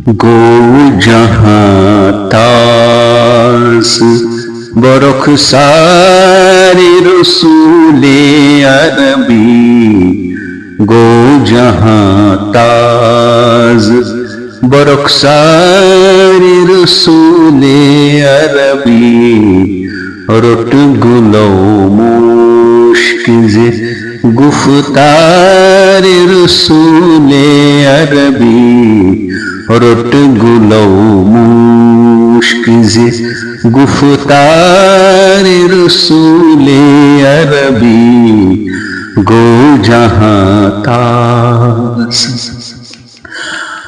گو جہاں تاز برخسار رسول عربی، گو جہاں تاز برخسار رسول عربی، رٹ گلو مشک ز گفتار رسول عربی، رٹ گلو مشک ز گفتار رسول عربی، گو جہاں تاز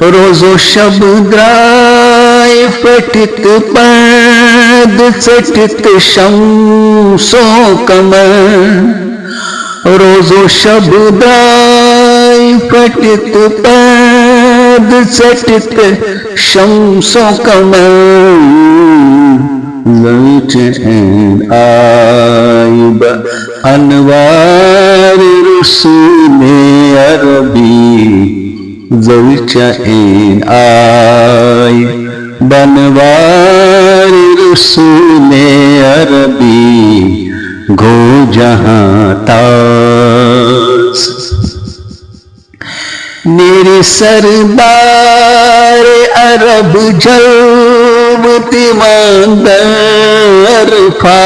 روز و شب درائے پٹت پرد چٹت شمس و قمر، روز و شب درائے پٹت پرد چٹت شمس و قمر، للچین آئی بانوار رسول عربی، زلچین آئی بانوار رسول عربی، گو جہاں تاز میرے سردار عرب جلب تیماندر فا،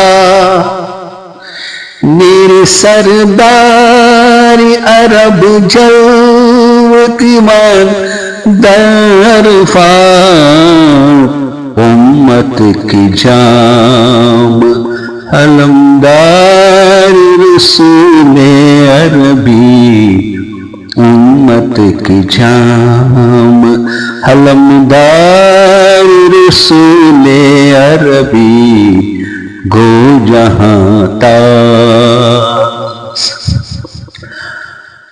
میرے سردار عرب جلب تیماندر فا، امت کی جام علمدار رسول عربی، امت کی جام علمدار رسول عربی، گو جہاں تاز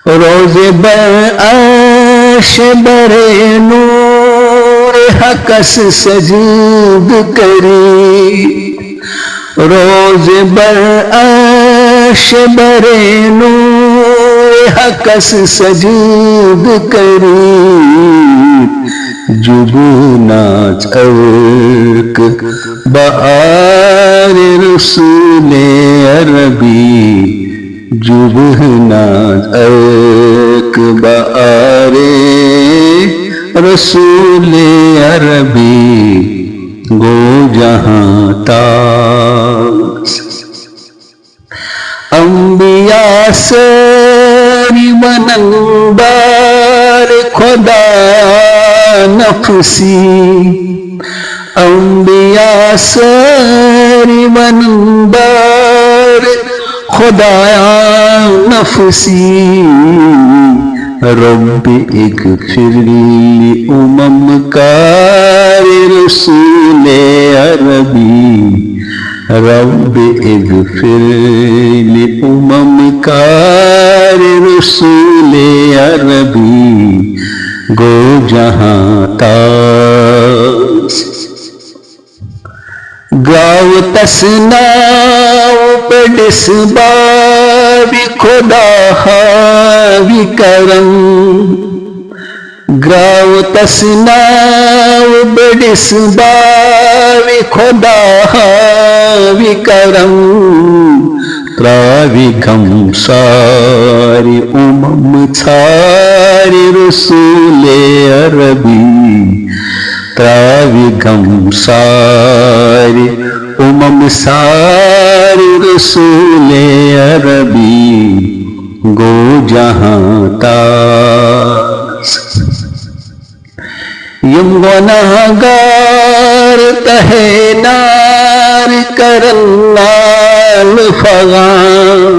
روز بعرش برے نور حقس سجود کری، روز بعرش برے نور حقس سجود کری، جبونات ارک بآر رسول عربی، جبونات ارک بآر رسول عربی، گو جہاں تاز انبیاء ساری منبار خدا نفسی، انبیاء ساری منبار خدایا نفسی، رب اغفر لی کار رسول عربی، رب اغفر لی کار رسول عربی، گو جہاں تاز گاؤ تسناؤ پڑس بابی خدا حاوی کرم، گاؤ تسناؤ پڑس بابی خدا حاوی کرم، تراوی غم ساری ساری رسول عربی، تراوی غم ساری ساری رسول عربی، گو جہاں تاز یم گناہگار تہے نار کرنال فغان،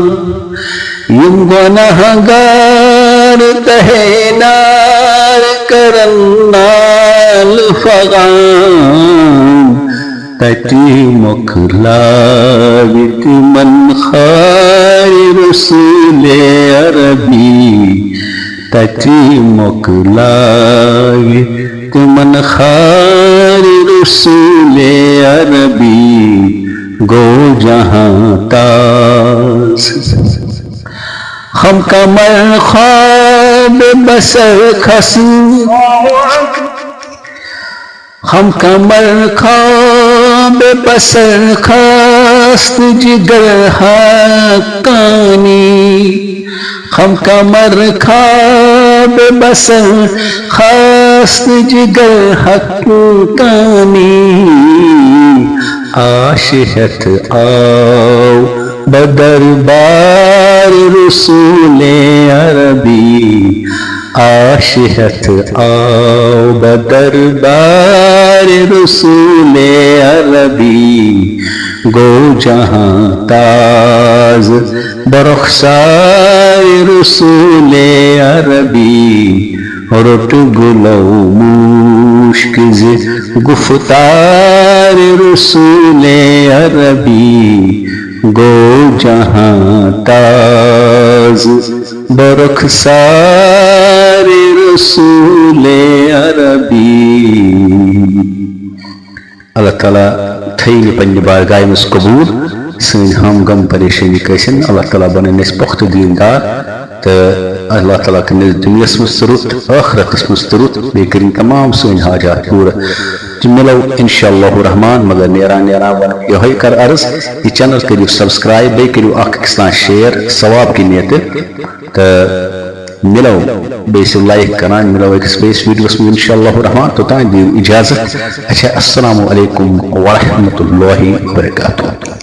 یم گناہگار تہے نار کرنال فغان، تتی مکھلاوت من خار رسول عربی، تتی مکھلاوت من خار رسول عربی، گو جہاں تاز خم کمر خواب بسر خسو ہم کمر خواب بسر خواست جگر حقانی ہم کمر خواب بسر خواست جگر حقانی عاشقت آؤ بدربار رسول عربی عاشقت آؤ بدربار رسول عربی گو جہاں تاز برخسار رسول عربی رٹ گلو مشک گفتار رسول عربی گو جہاں تاز برخسار رسول عربی. اللہ تعالیٰ تھیل پنہ بارگاہ مز قبول سن ہم غم پریشانی کسن اللہ تعالیٰ بنن اس پخت دیندار تو اللہ تعالیٰ کن دنیاس مز رت آخرتس مز رت بیٚیہِ کٔرِنۍ تمام سن حاجات پورٕ ملو انشاءاللہ الرحمن مگر نیران ون یہ کر عرض یہ چینل کرو سبسکرائب بیٚیہِ کٔرِو اکھ أکِس شیئر ثواب کی نیت تو ملو بیٚیہِ لائک کران ملو أکِس بیٚیِس ویڈیوس میں انشاءاللہ الرحمن توٚتام دِیِو اجازت. اچھا السلام علیکم ورحمۃ اللہ وبرکاتہ.